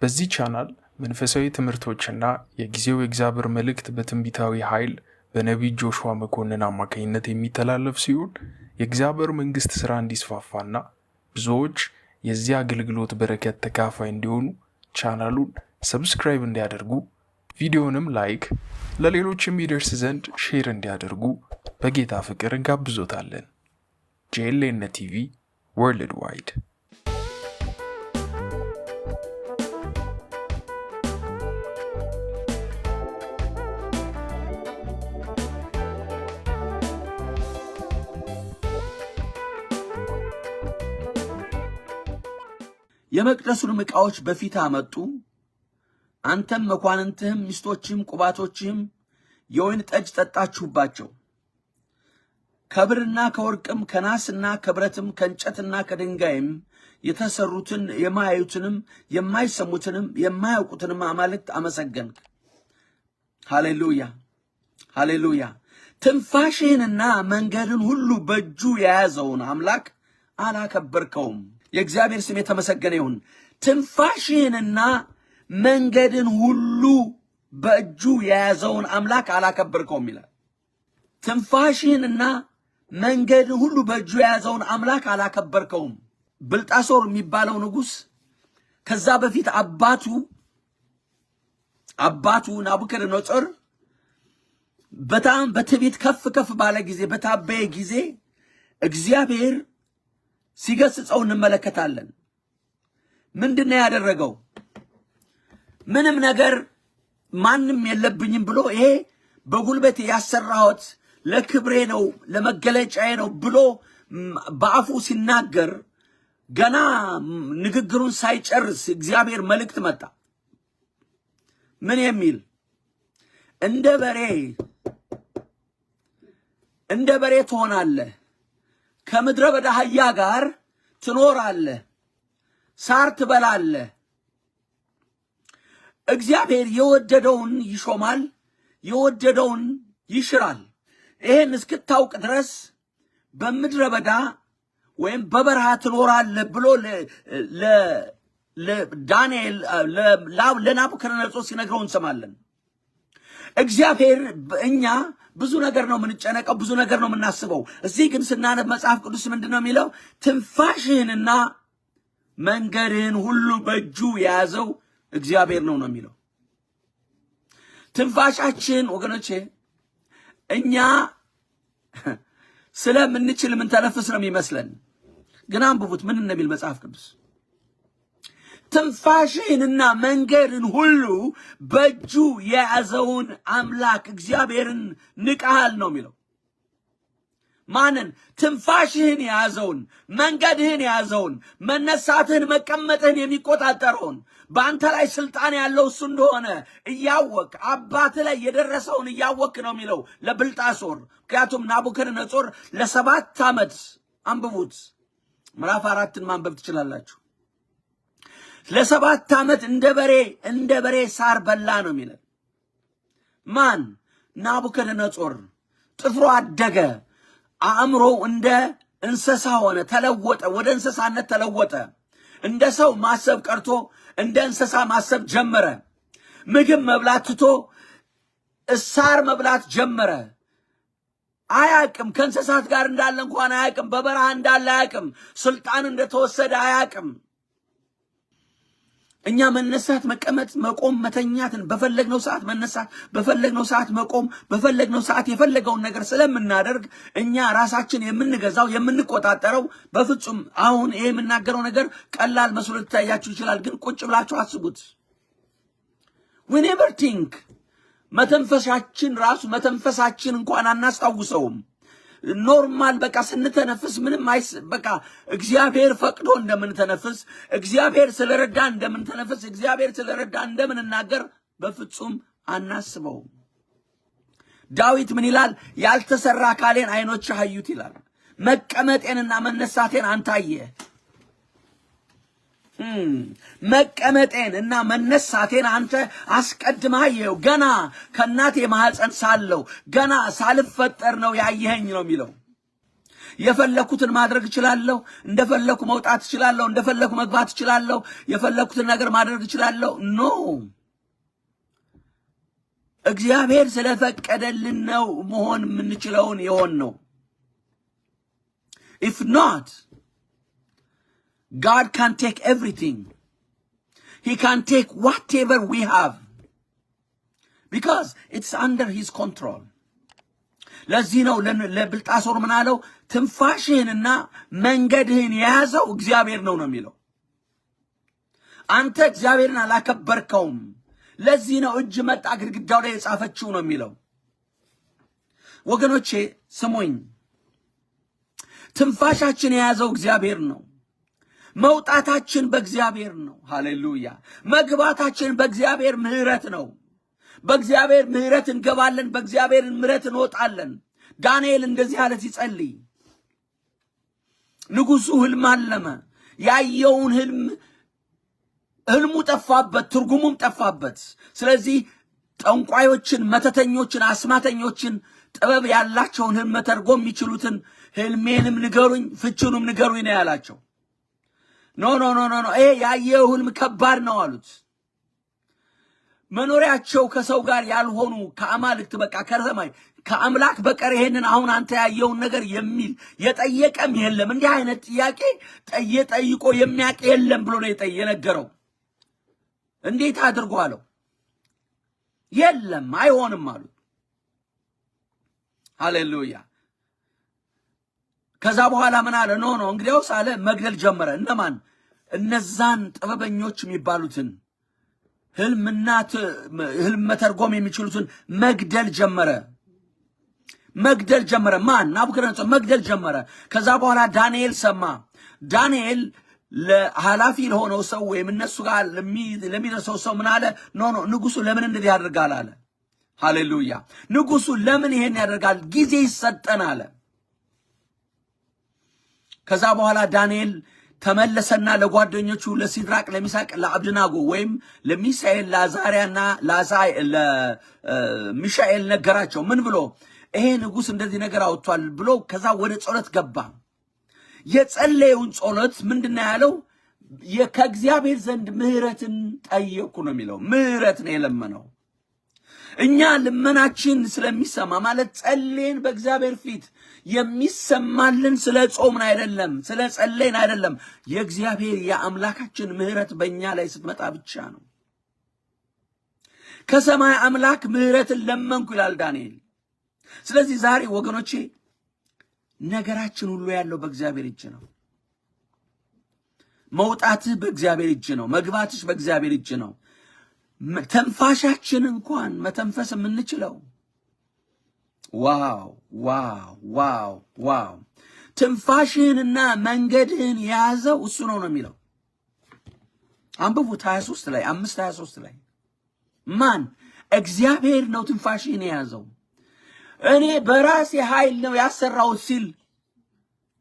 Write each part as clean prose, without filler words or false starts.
በዚህ ቻናል መንፈሳዊ ትምህርቶችና የጊዜው የእግዚአብሔር መልእክት በትንቢታዊ ኃይል በነቢይ ጆሹዋ መኮንን አማካኝነት የሚተላለፍ ሲሆን የእግዚአብሔር መንግስት ሥራ እንዲስፋፋና ብዙዎች የዚህ አገልግሎት በረከት ተካፋይ እንዲሆኑ ቻናሉን ሰብስክራይብ እንዲያደርጉ ቪዲዮንም ላይክ ለሌሎችም ይደርስ ዘንድ ሼር እንዲያደርጉ በጌታ ፍቅር እንጋብዞታለን። ጄኤልኤን ቲቪ ወርልድ ዋይድ። የመቅደሱን ዕቃዎች በፊት አመጡ። አንተም መኳንንትህም ሚስቶችህም ቁባቶችህም የወይን ጠጅ ጠጣችሁባቸው። ከብርና ከወርቅም ከናስና ከብረትም ከእንጨትና ከድንጋይም የተሰሩትን የማያዩትንም የማይሰሙትንም የማያውቁትንም አማልክት አመሰገንክ። ሃሌሉያ ሃሌሉያ። ትንፋሽህንና መንገድን ሁሉ በእጁ የያዘውን አምላክ አላከበርከውም። የእግዚአብሔር ስም የተመሰገነ ይሁን። ትንፋሽህንና መንገድን ሁሉ በእጁ የያዘውን አምላክ አላከበርከውም ይላል። ትንፋሽህንና መንገድን ሁሉ በእጁ የያዘውን አምላክ አላከበርከውም። ብልጣሶር የሚባለው ንጉሥ ከዛ በፊት አባቱ ናቡከደነጾር በጣም በትዕቢት ከፍ ባለ ጊዜ በታበየ ጊዜ እግዚአብሔር ሲገስጸው እንመለከታለን። ምንድነው ያደረገው? ምንም ነገር ማንም የለብኝም ብሎ ይሄ በጉልበት ያሰራሁት ለክብሬ ነው ለመገለጫዬ ነው ብሎ በአፉ ሲናገር ገና ንግግሩን ሳይጨርስ እግዚአብሔር መልእክት መጣ። ምን የሚል? እንደ በሬ ትሆናለህ፣ ከምድረ በዳ አህያ ጋር ትኖራለህ፣ ሳር ትበላለህ። እግዚአብሔር የወደደውን ይሾማል፣ የወደደውን ይሽራል። ይሄን እስክታውቅ ድረስ በምድረ በዳ ወይም በበረሃ ትኖራለህ ብሎ ለዳንኤል ለናቡከደነጾር ሲነግረው እንሰማለን። እግዚአብሔር እኛ ብዙ ነገር ነው የምንጨነቀው፣ ብዙ ነገር ነው የምናስበው። እዚህ ግን ስናነብ መጽሐፍ ቅዱስ ምንድነው የሚለው? ትንፋሽህንና መንገድህን ሁሉ በእጁ የያዘው እግዚአብሔር ነው የሚለው። ትንፋሻችን ወገኖቼ እኛ ስለምንችል ምን ተነፍስ ነው የሚመስለን። ግን አንብቡት ምን እንደሚል መጽሐፍ ቅዱስ። ትንፋሽህንና መንገድን ሁሉ በእጁ የያዘውን አምላክ እግዚአብሔርን ንቀሃል ነው የሚለው። ማንን? ትንፋሽህን የያዘውን፣ መንገድህን የያዘውን፣ መነሳትህን መቀመጥህን የሚቆጣጠረውን በአንተ ላይ ስልጣን ያለው እሱ እንደሆነ እያወቅ አባት ላይ የደረሰውን እያወቅ ነው የሚለው ለብልጣሶር። ምክንያቱም ናቡከደነጾር ለ7 ዓመት አንብቡት፣ ምዕራፍ 4ን ማንበብ ትችላላችሁ። ለ7 ዓመት እንደ በሬ ሳር በላ ነው የሚለው። ማን? ናቡከደነጾር። ጥፍሮ አደገ፣ አእምሮ እንደ እንስሳ ሆነ፣ ተለወጠ፣ ወደ እንስሳነት ተለወጠ። እንደ ሰው ማሰብ ቀርቶ እንደ እንስሳ ማሰብ ጀመረ። ምግብ መብላት ትቶ ሳር መብላት ጀመረ። አያቅም፣ ከእንስሳት ጋር እንዳለ እንኳን አያቅም፣ በበረሃ እንዳለ አያቅም፣ ስልጣን እንደተወሰደ አያቅም። እኛ መነሳት፣ መቀመጥ፣ መቆም፣ መተኛትን በፈለግነው ሰዓት መነሳት፣ በፈለግነው ሰዓት መቆም፣ በፈለግነው ሰዓት የፈለገውን ነገር ስለምናደርግ እኛ ራሳችን የምንገዛው የምንቆጣጠረው በፍጹም። አሁን ይሄ የምናገረው ነገር ቀላል መስሎ ሊታያችሁ ይችላል፣ ግን ቁጭ ብላችሁ አስቡት። we never think መተንፈሳችን እንኳን አናስታውሰውም። ኖርማል በቃ ስንተነፍስ ምንም በቃ እግዚአብሔር ፈቅዶ እንደምንተነፍስ፣ እግዚአብሔር ስለረዳ እንደምንተነፍስ፣ እግዚአብሔር ስለረዳ እንደምንናገር በፍጹም አናስበውም። ዳዊት ምን ይላል? ያልተሰራ አካሌን ዓይኖችህ አዩት ይላል። መቀመጤንና መነሳቴን አንተ አየህ። መቀመጤን እና መነሳቴን አንተ አስቀድመህ አየኸው። ገና ከእናቴ ማህፀን ሳለሁ ገና ሳልፈጠር ነው ያየኸኝ ነው የሚለው። የፈለኩትን ማድረግ እችላለሁ፣ እንደፈለኩ መውጣት እችላለሁ፣ እንደፈለኩ መግባት እችላለሁ፣ የፈለኩትን ነገር ማድረግ እችላለሁ። ኖ እግዚአብሔር ስለፈቀደልን ነው መሆን የምንችለውን የሆን ነው። if not God can take everything. He can take whatever we have because it's under his control. ለዚህ ነው ለብልጣሶር ምን አለው? ትንፋሽህንና መንገድህን የያዘው እግዚአብሔር ነው የሚለው። አንተ እግዚአብሔርን አላከበርከውም። ለዚህ ነው እጅ መጣ ግድግዳው ላይ የጻፈችው ነው የሚለው። ወገኖቼ ስሙኝ፣ ትንፋሻችን የያዘው እግዚአብሔር ነው። መውጣታችን በእግዚአብሔር ነው። ሃሌሉያ። መግባታችን በእግዚአብሔር ምህረት ነው። በእግዚአብሔር ምህረት እንገባለን፣ በእግዚአብሔር ምህረት እንወጣለን። ዳንኤል እንደዚህ አለ ሲጸልይ። ንጉሱ ህልም አለመ። ያየውን ህልሙ ጠፋበት፣ ትርጉሙም ጠፋበት። ስለዚህ ጠንቋዮችን፣ መተተኞችን፣ አስማተኞችን፣ ጥበብ ያላቸውን ህልም መተርጎም የሚችሉትን ህልሜንም ንገሩኝ፣ ፍቹንም ንገሩኝ ነው ያላቸው። ኖ ይሄ ያየው ህልም ከባድ ነው አሉት። መኖሪያቸው ከሰው ጋር ያልሆኑ ከአማልክት በቃ ከሰማይ ከአምላክ በቀር ይሄንን አሁን አንተ ያየውን ነገር የሚል የጠየቀም የለም። እንዲህ አይነት ጥያቄ ጠይቆ የሚያውቅ የለም ብሎ ነው የነገረው። እንዴት አድርጎ አለው? የለም አይሆንም አሉት። ሃሌሉያ። ከዛ በኋላ ምን አለ? ኖ እንግዲያውስ አለ መግደል ጀመረ። እነማን? እነዛን ጥበበኞች የሚባሉትን ህልም መተርጎም የሚችሉትን መግደል ጀመረ። ማን? ናቡከደነፆር መግደል ጀመረ። ከዛ በኋላ ዳንኤል ሰማ። ዳንኤል ለኃላፊ ለሆነው ሰው ወይም እነሱ ጋር ለሚደርሰው ሰው ምን አለ? ኖ ንጉሱ ለምን እንደዚህ ያደርጋል አለ። ሃሌሉያ። ንጉሱ ለምን ይሄን ያደርጋል? ጊዜ ይሰጠን አለ። ከዛ በኋላ ዳንኤል ተመለሰና ለጓደኞቹ ለሲድራቅ፣ ለሚሳቅ፣ ለአብድናጎ ወይም ለሚሳኤል፣ ለአዛሪያና ለሚሻኤል ነገራቸው። ምን ብሎ? ይሄ ንጉስ እንደዚህ ነገር አውጥቷል ብሎ ከዛ ወደ ጸሎት ገባ። የጸለየውን ጸሎት ምንድነው ያለው? ከእግዚአብሔር ዘንድ ምህረትን ጠየቁ ነው የሚለው። ምህረት ነው የለመነው። እኛ ልመናችን ስለሚሰማ ማለት ጸልየን በእግዚአብሔር ፊት የሚሰማልን ስለ ጾምን አይደለም፣ ስለ ጸለይን አይደለም። የእግዚአብሔር የአምላካችን ምህረት በእኛ ላይ ስትመጣ ብቻ ነው። ከሰማይ አምላክ ምህረትን ለመንኩ ይላል ዳንኤል። ስለዚህ ዛሬ ወገኖቼ ነገራችን ሁሉ ያለው በእግዚአብሔር እጅ ነው። መውጣትህ በእግዚአብሔር እጅ ነው። መግባትሽ በእግዚአብሔር እጅ ነው። ተንፋሻችን እንኳን መተንፈስ የምንችለው ዋው ትንፋሽህንና መንገድህን የያዘው እሱ ነው የሚለው። አንብቡት 23 ላይ 5:23 ላይ ማን? እግዚአብሔር ነው ትንፋሽህን የያዘው። እኔ በራሴ ኃይል ነው ያሰራሁት ሲል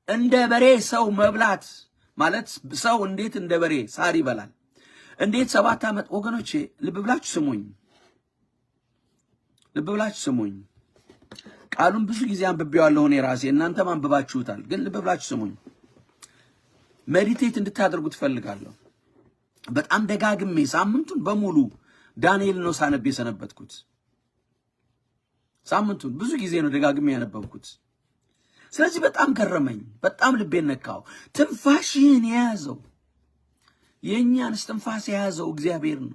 እንደ በሬ ሰው መብላት ማለት ሰው እንዴት እንደ በሬ ሳር ይበላል? እንዴት 7 ዓመት? ወገኖቼ ልብ ብላችሁ ስሙኝ። ቃሉን ብዙ ጊዜ አንብቤዋለሁ እኔ ራሴ፣ እናንተም አንብባችሁታል። ግን ልብ ብላችሁ ስሙኝ። ሜዲቴት እንድታደርጉ ትፈልጋለሁ። በጣም ደጋግሜ ሳምንቱን በሙሉ ዳንኤል ነው ሳነብ የሰነበትኩት። ሳምንቱን ብዙ ጊዜ ነው ደጋግሜ ያነበብኩት። ስለዚህ በጣም ገረመኝ፣ በጣም ልቤን ነካው። ትንፋሽህን የያዘው የእኛን እስትንፋስ የያዘው እግዚአብሔር ነው።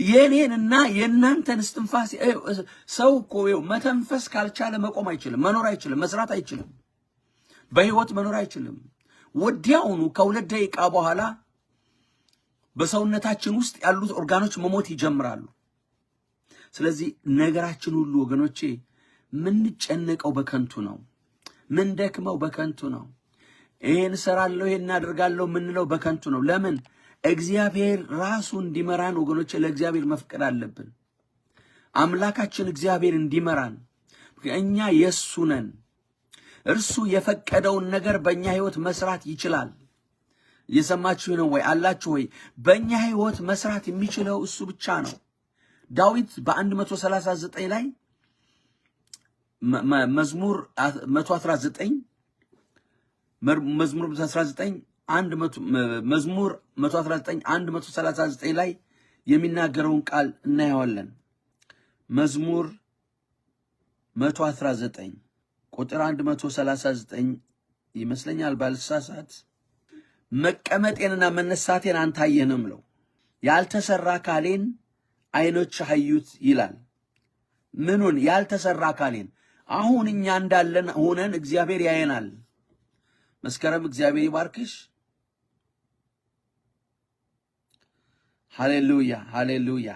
የኔንና የእናንተን እስትንፋስ ሰው እኮ መተንፈስ ካልቻለ መቆም አይችልም፣ መኖር አይችልም፣ መስራት አይችልም፣ በህይወት መኖር አይችልም። ወዲያውኑ ከ2 ደቂቃ በኋላ በሰውነታችን ውስጥ ያሉት ኦርጋኖች መሞት ይጀምራሉ። ስለዚህ ነገራችን ሁሉ ወገኖቼ ምንጨነቀው በከንቱ ነው፣ ምን ደክመው በከንቱ ነው። ይሄን እሰራለሁ ይሄን እናደርጋለሁ ምንለው በከንቱ ነው። ለምን? እግዚአብሔር ራሱ እንዲመራን ወገኖቼ ለእግዚአብሔር መፍቀድ አለብን። አምላካችን እግዚአብሔር እንዲመራን፣ እኛ የሱ ነን። እርሱ የፈቀደውን ነገር በእኛ ህይወት መስራት ይችላል። እየሰማችሁ ነው ወይ? አላችሁ ወይ? በእኛ ህይወት መስራት የሚችለው እሱ ብቻ ነው። ዳዊት በ139 ላይ መዝሙር 119 መዝሙር 119 ላይ የሚናገረውን ቃል እናየዋለን። መዝሙር 119 ቁጥር 139 ይመስለኛል ባልሳሳት፣ መቀመጤንና መነሳቴን አንተ አየህ ነው የምለው። ያልተሰራ አካሌን ዓይኖች አዩት ይላል። ምኑን? ያልተሰራ አካሌን። አሁን እኛ እንዳለን ሆነን እግዚአብሔር ያየናል። መስከረም እግዚአብሔር ይባርክሽ። ሃሌሉያ ሃሌሉያ።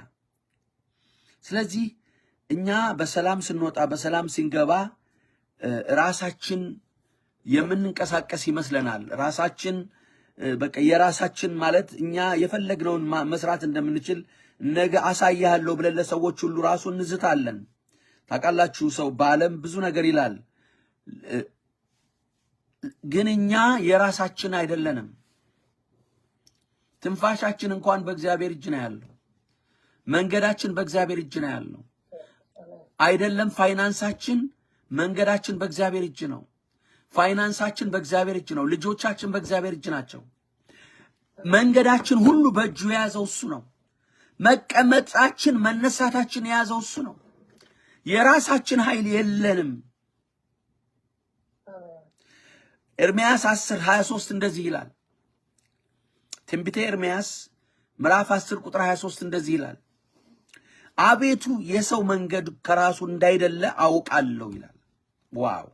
ስለዚህ እኛ በሰላም ስንወጣ በሰላም ስንገባ ራሳችን የምንንቀሳቀስ ይመስለናል። ራሳችን በቃ የራሳችን ማለት እኛ የፈለግነውን መስራት እንደምንችል ነገ አሳያለሁ ብለን ለሰዎች ሁሉ ራሱ እንዝታለን። ታውቃላችሁ ሰው በዓለም ብዙ ነገር ይላል፣ ግን እኛ የራሳችን አይደለንም። ትንፋሻችን እንኳን በእግዚአብሔር እጅ ነው ያለው። መንገዳችን በእግዚአብሔር እጅ ነው ያለው። አይደለም ፋይናንሳችን፣ መንገዳችን በእግዚአብሔር እጅ ነው። ፋይናንሳችን በእግዚአብሔር እጅ ነው። ልጆቻችን በእግዚአብሔር እጅ ናቸው። መንገዳችን ሁሉ በእጁ የያዘው እሱ ነው። መቀመጣችን መነሳታችን የያዘው እሱ ነው። የራሳችን ኃይል የለንም። ኤርምያስ 10:23 እንደዚህ ይላል። ትንቢተ ኤርምያስ ምዕራፍ 10 ቁጥር 23 እንደዚህ ይላል። አቤቱ የሰው መንገድ ከራሱ እንዳይደለ አውቃለሁ ይላል። ዋው!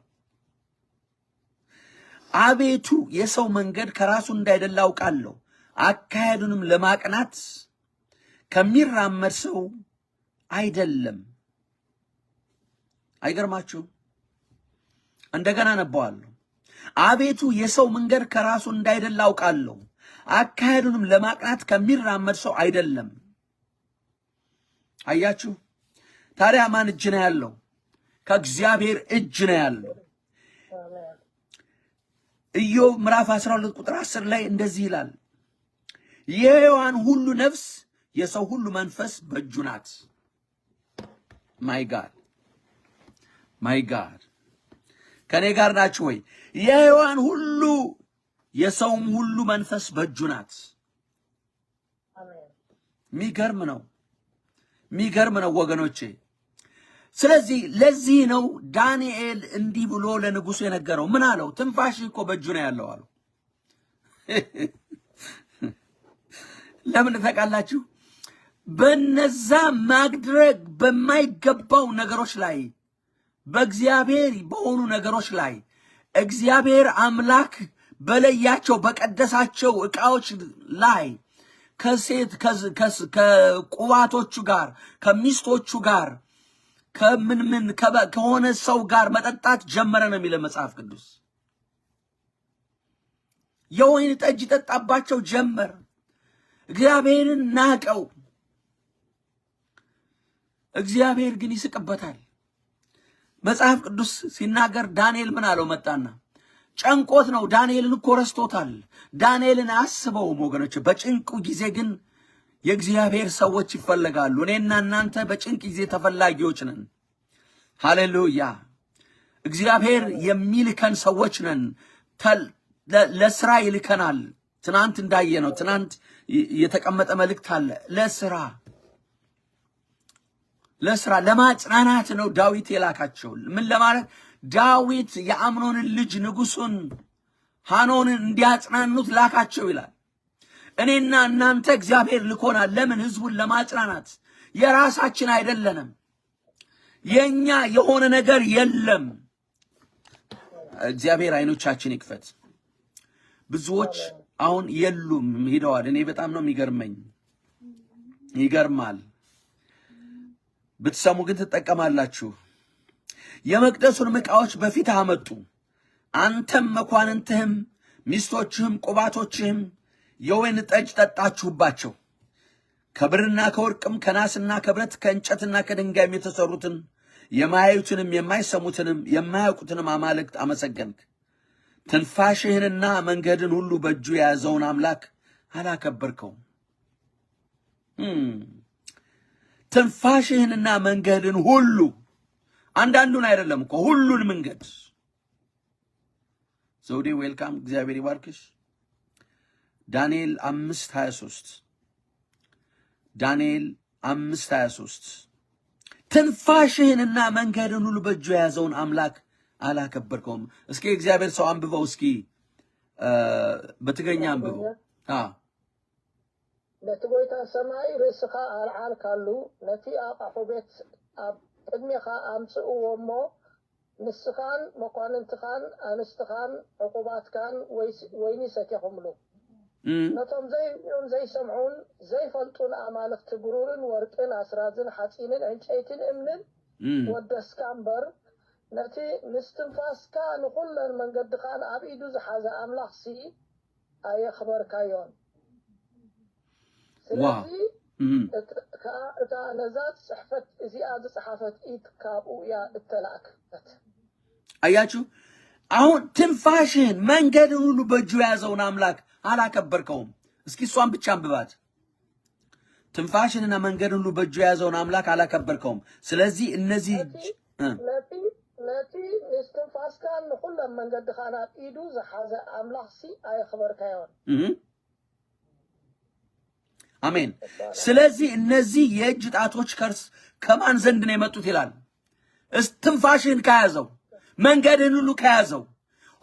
አቤቱ የሰው መንገድ ከራሱ እንዳይደለ አውቃለሁ፣ አካሄዱንም ለማቅናት ከሚራመድ ሰው አይደለም። አይገርማችሁም? እንደገና ነበዋለሁ። አቤቱ የሰው መንገድ ከራሱ እንዳይደለ አውቃለሁ፣ አካሄዱንም ለማቅናት ከሚራመድ ሰው አይደለም። አያችሁ? ታዲያ ማን እጅ ነው ያለው? ከእግዚአብሔር እጅ ነው ያለው። ኢዮብ ምዕራፍ 12 ቁጥር 10 ላይ እንደዚህ ይላል፣ የሕያዋን ሁሉ ነፍስ የሰው ሁሉ መንፈስ በእጁ ናት። ማይ ጋድ ማይ ጋድ፣ ከኔ ጋር ናችሁ ወይ? የሕያዋን ሁሉ የሰውም ሁሉ መንፈስ በእጁ ናት። የሚገርም ነው፣ የሚገርም ነው ወገኖቼ። ስለዚህ ለዚህ ነው ዳንኤል እንዲህ ብሎ ለንጉሱ የነገረው። ምን አለው? ትንፋሽ እኮ በእጁ ነው ያለው አለው። ለምን ታውቃላችሁ? በነዛ ማድረግ በማይገባው ነገሮች ላይ፣ በእግዚአብሔር በሆኑ ነገሮች ላይ እግዚአብሔር አምላክ በለያቸው በቀደሳቸው ዕቃዎች ላይ ከሴት ከቁባቶቹ ጋር ከሚስቶቹ ጋር ከምን ከሆነ ሰው ጋር መጠጣት ጀመረ ነው የሚለው መጽሐፍ ቅዱስ። የወይን ጠጅ ይጠጣባቸው ጀመር። እግዚአብሔርን ናቀው። እግዚአብሔር ግን ይስቅበታል። መጽሐፍ ቅዱስ ሲናገር ዳንኤል ምን አለው? መጣና ጨንቆት ነው። ዳንኤልን እኮ ረስቶታል። ዳንኤልን አስበውም ወገኖች። በጭንቁ ጊዜ ግን የእግዚአብሔር ሰዎች ይፈለጋሉ። እኔና እናንተ በጭንቅ ጊዜ ተፈላጊዎች ነን። ሃሌሉያ! እግዚአብሔር የሚልከን ሰዎች ነን። ለስራ ይልከናል። ትናንት እንዳየ ነው። ትናንት የተቀመጠ መልእክት አለ። ለስራ ለማጽናናት ነው ዳዊት የላካቸው። ምን ለማለት? ዳዊት የአምኖንን ልጅ ንጉሱን ሃኖንን እንዲያጽናኑት ላካቸው ይላል። እኔና እናንተ እግዚአብሔር ልኮናል። ለምን? ህዝቡን ለማጽናናት። የራሳችን አይደለንም። የኛ የሆነ ነገር የለም። እግዚአብሔር አይኖቻችን ይክፈት። ብዙዎች አሁን የሉም፣ ሄደዋል። እኔ በጣም ነው የሚገርመኝ። ይገርማል። ብትሰሙ ግን ትጠቀማላችሁ። የመቅደሱን ዕቃዎች በፊት አመጡ። አንተም መኳንንትህም ሚስቶችህም ቁባቶችህም የወይን ጠጅ ጠጣችሁባቸው። ከብርና ከወርቅም ከናስና ከብረት ከእንጨትና ከድንጋይም የተሰሩትን የማያዩትንም የማይሰሙትንም የማያውቁትንም አማልክት አመሰገንክ። ትንፋሽህንና መንገድን ሁሉ በእጁ የያዘውን አምላክ አላከበርከውም። ትንፋሽህንና መንገድን ሁሉ አንዳንዱን አይደለም እኮ ሁሉን መንገድ። ዘውዴ ዌልካም፣ እግዚአብሔር ይባርክሽ። ዳንኤል 5:23 ዳንኤል 5:23 ትንፋሽህንና መንገድን ሁሉ በእጁ የያዘውን አምላክ አላከበርከውም። እስኪ እግዚአብሔር ሰው አንብበው እስኪ በትግርኛ አንብበው። ለትጎይታ ሰማይ ርእስኻ አልዓልካሉ ነቲ አቃሑ ቤት ኣብ ቅድሚኻ ኣምጽእዎሞ ንስኻን መኳንንትኻን ኣንስትኻን ዕቁባትካን ወይኒ ሰቲኹምሉ ነቶም ዘይሪኡን ዘይሰምዑን ዘይፈልጡን ኣማልክቲ ብሩርን ወርቅን ኣስራዝን ሓፂንን ዕንጨይትን እምንን ወደስካ እምበር ነቲ ምስትንፋስካ ንኹለን መንገድኻን ኣብ ኢዱ ዝሓዘ ኣምላኽሲ ኣየኽበርካዮን። ስለዚ እታ ነዛት ጽሕፈት እዚኣ ዝጸሓፈት ኢድ ካብኡ እያ እተላእክበት። አያችሁ አሁን ትንፋሽህን መንገድን ሁሉ በእጁ የያዘውን አምላክ አላከበርከውም። እስኪ እሷን ብቻ አንብባት። ትንፋሽንና መንገድን ሁሉ በእጁ የያዘውን አምላክ አላከበርከውም። ስለዚህ እነዚህ ነቲ ምስትንፋስካ ንኹለን መንገድኻን ኣብ ኢዱ ዝሓዘ ኣምላኽሲ ኣየኽበርካዮን። አሜን። ስለዚህ እነዚህ የእጅ ጣቶች ከማን ዘንድ ነው የመጡት ይላል? ትንፋሽን ከያዘው መንገድን ሁሉ ከያዘው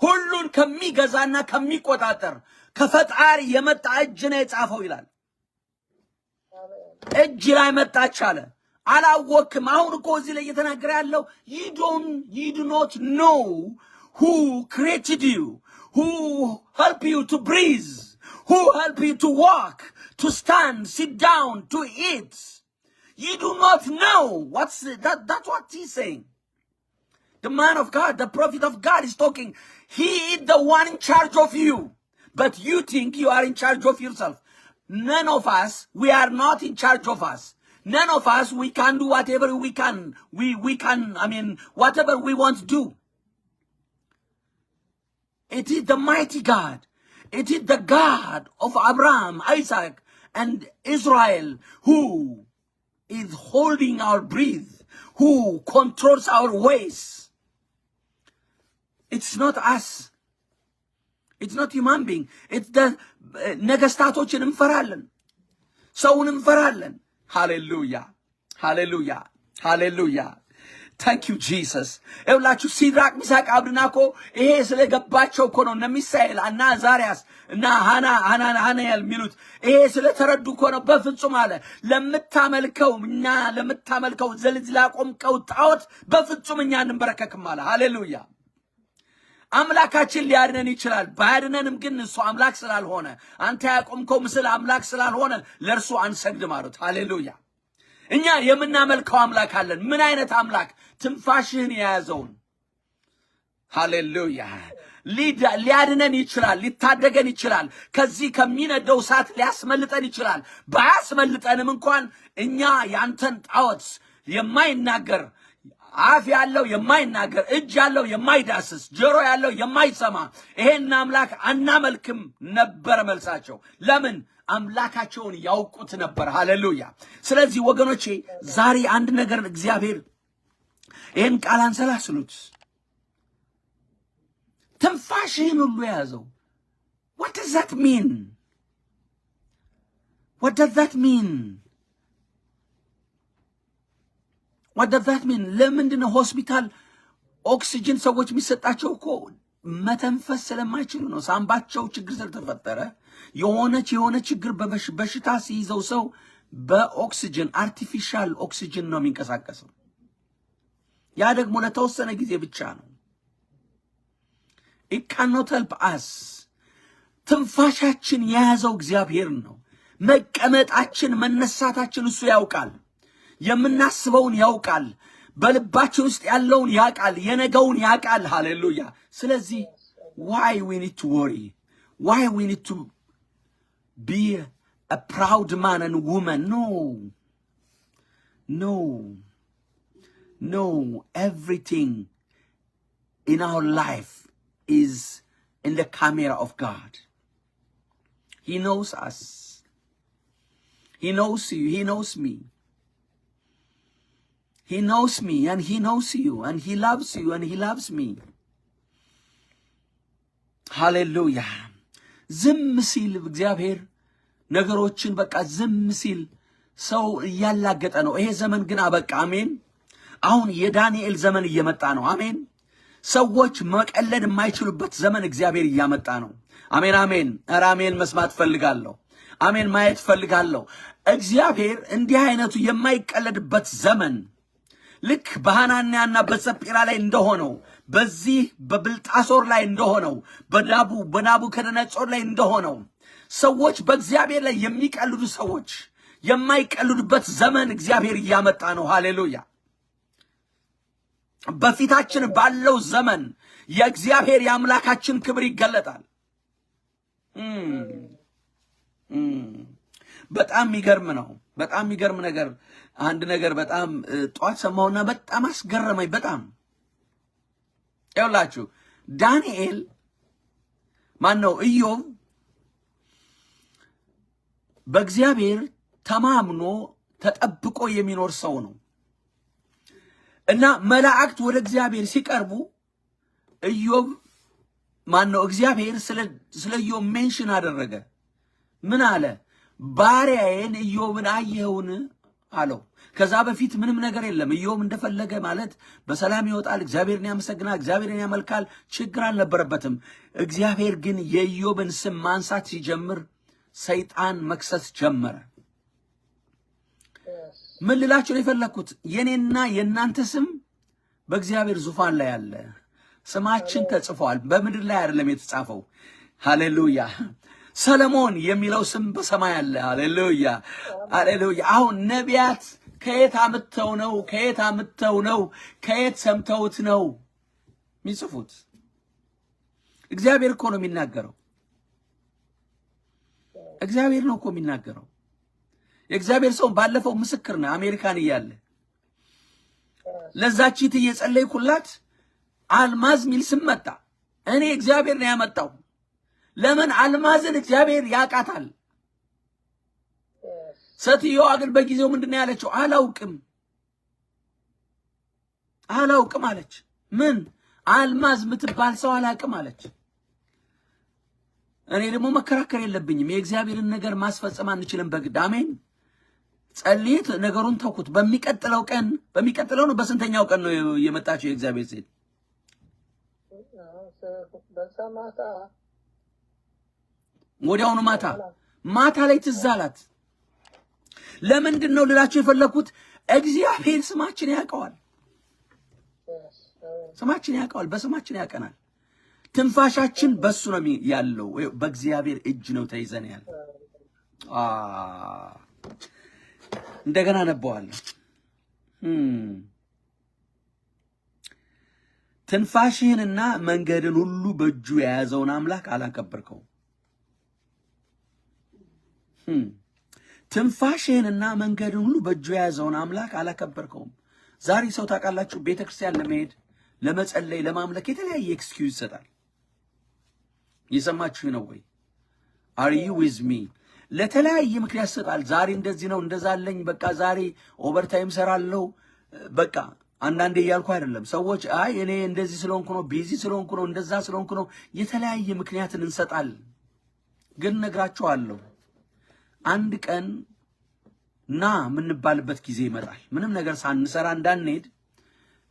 ሁሉን ከሚገዛና ከሚቆጣጠር ከፈጣሪ የመጣ እጅ ነው የጻፈው ይላል። እጅ ላይ መጣች አለ። አላወቅም። አሁን እኮ እዚህ ላይ እየተናገረ ያለው you do not know who created you, who help you to breathe, who help you to walk, to stand, sit down, to eat. You do not know. That's what he's saying. The man of God, the prophet of God is talking. He is the one in charge of you. But you think you are in charge of yourself. None of us, we are not in charge of us. None of us, we can do whatever we can. We can, whatever we want to do. It is the mighty God. It is the God of Abraham, Isaac, and Israel who is holding our breath, who controls our ways. It's not us. It's not human being. It's the ነገስታቶችን እንፈራለን፣ ሰውን እንፈራለን። Hallelujah. Hallelujah. Hallelujah. Thank you, Jesus. እውላችሁ ሲድራቅ ሚሳቅ አብደናጎ ይሄ ስለገባቸው እኮ ነው። እነ ሚሳኤል እና አዛሪያስ እና ሐናንያል ሚሉት ይሄ ስለተረዱ እኮ ነው። በፍጹም አለ ለምታመልከው ዘልዝላ ቆምከው ጣዖት በፍጹም እኛ እንበረከክም አለ። ሃሌሉያ። አምላካችን ሊያድነን ይችላል። ባያድነንም ግን እሱ አምላክ ስላልሆነ አንተ ያቆምከው ምስል አምላክ ስላልሆነ ለእርሱ አንሰግድም አሉት። ሃሌሉያ። እኛ የምናመልከው አምላክ አለን። ምን አይነት አምላክ? ትንፋሽህን የያዘውን። ሃሌሉያ። ሊያድነን ይችላል፣ ሊታደገን ይችላል። ከዚህ ከሚነደው እሳት ሊያስመልጠን ይችላል። ባያስመልጠንም እንኳን እኛ ያንተን ጣዖት የማይናገር አፍ ያለው የማይናገር እጅ ያለው የማይዳስስ ጆሮ ያለው የማይሰማ ይሄን አምላክ አናመልክም ነበር መልሳቸው። ለምን? አምላካቸውን ያውቁት ነበር። ሃሌሉያ። ስለዚህ ወገኖቼ ዛሬ አንድ ነገር እግዚአብሔር ይሄን ቃል አንሰላስሉት። ትንፋሽህን ሁሉ ያዘው። what does that mean? what does that mean? what does that mean? ለምንድን ነው ሆስፒታል ኦክሲጅን ሰዎች የሚሰጣቸው? እኮ መተንፈስ ስለማይችሉ ነው። ሳምባቸው ችግር ስለተፈጠረ የሆነ ችግር በሽታ ሲይዘው ሰው በኦክሲጅን አርቲፊሻል ኦክሲጅን ነው የሚንቀሳቀሰው። ያ ደግሞ ለተወሰነ ጊዜ ብቻ ነው። it cannot help us. ትንፋሻችን የያዘው እግዚአብሔር ነው። መቀመጣችን መነሳታችን እሱ ያውቃል። የምናስበውን ያውቃል። በልባችን ውስጥ ያለውን ያውቃል። የነገውን ያውቃል። ሃሌሉያ። ስለዚህ why we need to worry? why we need to be a proud man and woman? No. Everything in our life is in the camera of God. He knows us. He knows you. He knows me. He knows me and he knows you and he loves you and he loves me. ሃሌሉያ። ዝም ሲል እግዚአብሔር ነገሮችን በቃ ዝም ሲል ሰው እያላገጠ ነው። ይሄ ዘመን ግን አበቃ። አሜን። አሁን የዳንኤል ዘመን እየመጣ ነው። አሜን። ሰዎች መቀለድ የማይችሉበት ዘመን እግዚአብሔር እያመጣ ነው። አሜን አሜን። ኧረ አሜን መስማት ፈልጋለሁ። አሜን ማየት ፈልጋለሁ። እግዚአብሔር እንዲህ አይነቱ የማይቀለድበት ዘመን ልክ በሐናንያና በሰጲራ ላይ እንደሆነው በዚህ በብልጣሶር ላይ እንደሆነው በናቡከደነጾር ላይ እንደሆነው ሰዎች በእግዚአብሔር ላይ የሚቀልዱ ሰዎች የማይቀልዱበት ዘመን እግዚአብሔር እያመጣ ነው። ሃሌሉያ። በፊታችን ባለው ዘመን የእግዚአብሔር የአምላካችን ክብር ይገለጣል። በጣም የሚገርም ነው። በጣም የሚገርም ነገር አንድ ነገር በጣም ጧት ሰማውና በጣም አስገረመኝ። በጣም ይኸውላችሁ ዳንኤል ማነው ኢዮብ በእግዚአብሔር ተማምኖ ተጠብቆ የሚኖር ሰው ነው እና መላእክት ወደ እግዚአብሔር ሲቀርቡ ኢዮብ ማነው እግዚአብሔር ስለ ኢዮብ ሜንሽን አደረገ። ምን አለ? ባሪያዬን ኢዮብን አየኸውን አለው። ከዛ በፊት ምንም ነገር የለም። ኢዮብ እንደፈለገ ማለት በሰላም ይወጣል፣ እግዚአብሔርን ያመሰግናል፣ እግዚአብሔርን ያመልካል፣ ችግር አልነበረበትም። እግዚአብሔር ግን የኢዮብን ስም ማንሳት ሲጀምር ሰይጣን መክሰስ ጀመረ። ምን ልላችሁ ነው የፈለኩት? የኔና የእናንተ ስም በእግዚአብሔር ዙፋን ላይ አለ። ስማችን ተጽፏል። በምድር ላይ አይደለም የተጻፈው። ሃሌሉያ። ሰለሞን የሚለው ስም በሰማይ አለ። ሃሌሉያ ሃሌሉያ። አሁን ነቢያት ከየት አምጥተው ነው ከየት ሰምተውት ነው የሚጽፉት? እግዚአብሔር እኮ ነው የሚናገረው። እግዚአብሔር ነው እኮ የሚናገረው። የእግዚአብሔር ሰው ባለፈው ምስክር ነው። አሜሪካን እያለ ለዛቺት እየጸለይኩላት አልማዝ ሚል ስም መጣ። እኔ እግዚአብሔር ነው ያመጣው። ለምን አልማዝን እግዚአብሔር ያቃታል። ሴትዮዋ ግን በጊዜው ምንድነው ያለችው? አላውቅም አለች። ምን አልማዝ ምትባል ሰው አላውቅም አለች። እኔ ደግሞ መከራከር የለብኝም። የእግዚአብሔርን ነገር ማስፈጸም አንችልም በግድ። አሜን። ጸልይት ነገሩን ተውኩት። በሚቀጥለው ነው በስንተኛው ቀን ነው የመጣችው የእግዚአብሔር ሴት? ወዲያውኑ ማታ ላይ ትዝ አላት። ለምንድን ነው ልላችሁ የፈለኩት? እግዚአብሔር ስማችን ያውቀዋል። ስማችን ያውቀዋል። በስማችን ያውቀናል። ትንፋሻችን በሱ ነው ያለው። በእግዚአብሔር እጅ ነው ተይዘን ያለ። እንደገና ነበዋለሁ። ትንፋሽህንና መንገድን ሁሉ በእጁ የያዘውን አምላክ አላከበርከውም። ትንፋሽህንና መንገድን ሁሉ በእጁ የያዘውን አምላክ አላከበርከውም። ዛሬ ሰው ታውቃላችሁ፣ ቤተክርስቲያን ለመሄድ ለመጸለይ፣ ለማምለክ የተለያየ ኤክስኪውዝ ይሰጣል። የሰማችሁ ነው ወይ? አር ዩ ዊዝ ሚ? ለተለያየ ምክንያት ይሰጣል። ዛሬ እንደዚህ ነው እንደዛ አለኝ፣ በቃ ዛሬ ኦቨርታይም ሰራለሁ፣ በቃ አንዳንዴ እያልኩ አይደለም። ሰዎች አይ እኔ እንደዚህ ስለሆንኩ ነው፣ ቢዚ ስለሆንኩ ነው፣ እንደዛ ስለሆንኩ ነው፣ የተለያየ ምክንያትን እንሰጣለን። ግን ነግራችኋለሁ አንድ ቀን ና የምንባልበት ጊዜ ይመጣል። ምንም ነገር ሳንሰራ እንዳንሄድ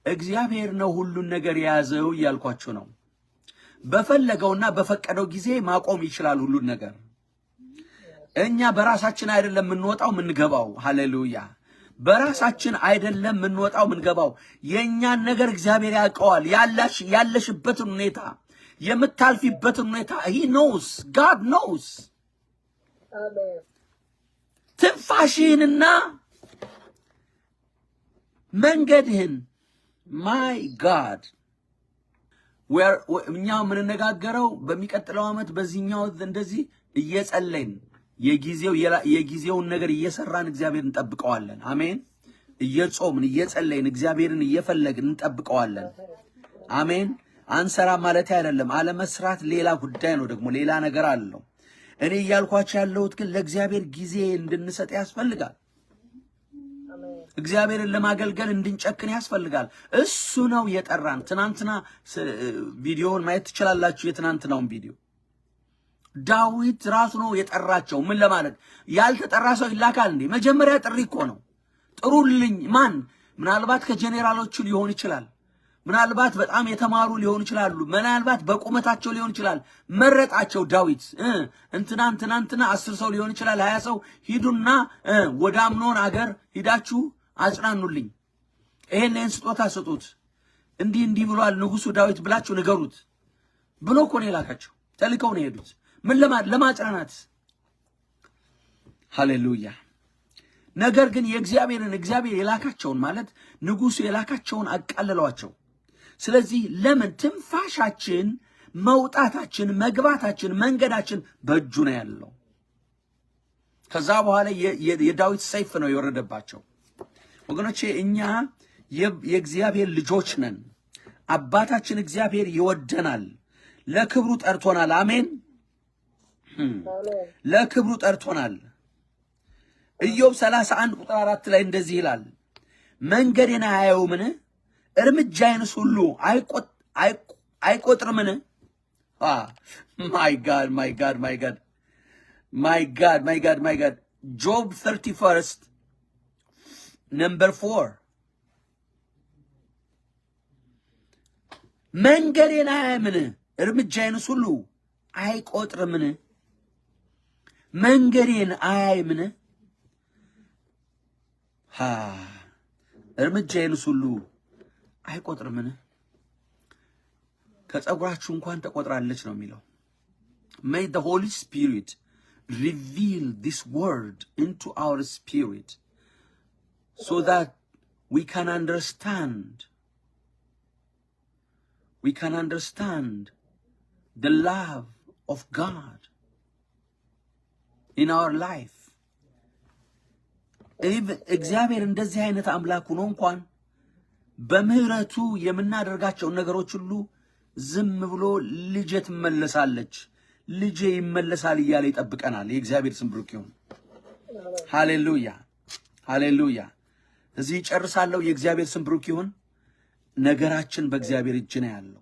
እግዚአብሔር ነው ሁሉን ነገር የያዘው እያልኳችሁ ነው። በፈለገውና በፈቀደው ጊዜ ማቆም ይችላል ሁሉን ነገር። እኛ በራሳችን አይደለም የምንወጣው የምንገባው። ሃሌሉያ። በራሳችን አይደለም የምንወጣው የምንገባው። የኛን ነገር እግዚአብሔር ያውቀዋል። ያለሽበትን ሁኔታ፣ የምታልፊበትን ሁኔታ he knows, God knows። ትንፋሽህንና መንገድህን ማይ ጋድ እኛ የምንነጋገረው በሚቀጥለው ዓመት በዚህኛው እንደዚህ እየጸለይን የጊዜውን ነገር እየሰራን እግዚአብሔር እንጠብቀዋለን። አሜን። እየጾምን እየጸለይን እግዚአብሔርን እየፈለግን እንጠብቀዋለን። አሜን። አንሰራ ማለት አይደለም። አለመስራት ሌላ ጉዳይ ነው፣ ደግሞ ሌላ ነገር አለው። እኔ እያልኳችሁ ያለሁት ግን ለእግዚአብሔር ጊዜ እንድንሰጥ ያስፈልጋል። እግዚአብሔርን ለማገልገል እንድንጨክን ያስፈልጋል። እሱ ነው የጠራን። ትናንትና ቪዲዮውን ማየት ትችላላችሁ። የትናንትናውን ቪዲዮ ዳዊት ራሱ ነው የጠራቸው። ምን ለማለት? ያልተጠራ ሰው ይላካል እንዴ? መጀመሪያ ጥሪ እኮ ነው። ጥሩልኝ። ማን? ምናልባት ከጄኔራሎቹ ሊሆን ይችላል። ምናልባት በጣም የተማሩ ሊሆኑ ይችላሉ። ምናልባት በቁመታቸው ሊሆን ይችላል። መረጣቸው ዳዊት። እንትና 10 ሰው ሊሆን ይችላል፣ 20 ሰው። ሂዱና ወደ አምኖን አገር ሂዳችሁ አጽናኑልኝ፣ ይሄን ስጦታ ስጡት፣ እንዲህ ብሏል ንጉሱ ዳዊት ብላችሁ ንገሩት ብሎ እኮ ነው የላካቸው። ተልከው ነው የሄዱት። ምን ለማጽናናት። ሃሌሉያ። ነገር ግን እግዚአብሔር የላካቸውን ማለት ንጉሱ የላካቸውን አቃለሏቸው። ስለዚህ ለምን? ትንፋሻችን፣ መውጣታችን፣ መግባታችን፣ መንገዳችን በእጁ ነው ያለው። ከዛ በኋላ የዳዊት ሰይፍ ነው የወረደባቸው። ወገኖቼ እኛ የእግዚአብሔር ልጆች ነን። አባታችን እግዚአብሔር ይወደናል፣ ለክብሩ ጠርቶናል። አሜን። ለክብሩ ጠርቶናል። ኢዮብ 31 ቁጥር 4 ላይ እንደዚህ ይላል፣ መንገዴን አያየውምን? እርምጃዬንስ ሁሉ አይቆጥርምን? ማይ ጋድ ጆብ 31 ነምበር 4 መንገዴን አያየምን? እርምጃዬንስ ሁሉ አይቆጥርምን? መንገዴን አያይምን? እርምጃዬንስ ሁሉ አይቆጥርምን? ከጸጉራችሁ እንኳን ተቆጥራለች ነው የሚለው። May the Holy Spirit reveal this word into our spirit so that we can understand the love of God in our life. እግዚአብሔር እንደዚህ አይነት አምላክ ሆኖ እንኳን በምህረቱ የምናደርጋቸው ነገሮች ሁሉ ዝም ብሎ ልጄ ትመለሳለች፣ ልጄ ይመለሳል እያለ ይጠብቀናል። የእግዚአብሔር ስም ብሩክ ይሁን። ሃሌሉያ። እዚህ ጨርሳለሁ። የእግዚአብሔር ስም ብሩክ ይሁን። ነገራችን በእግዚአብሔር እጅ ነው ያለው።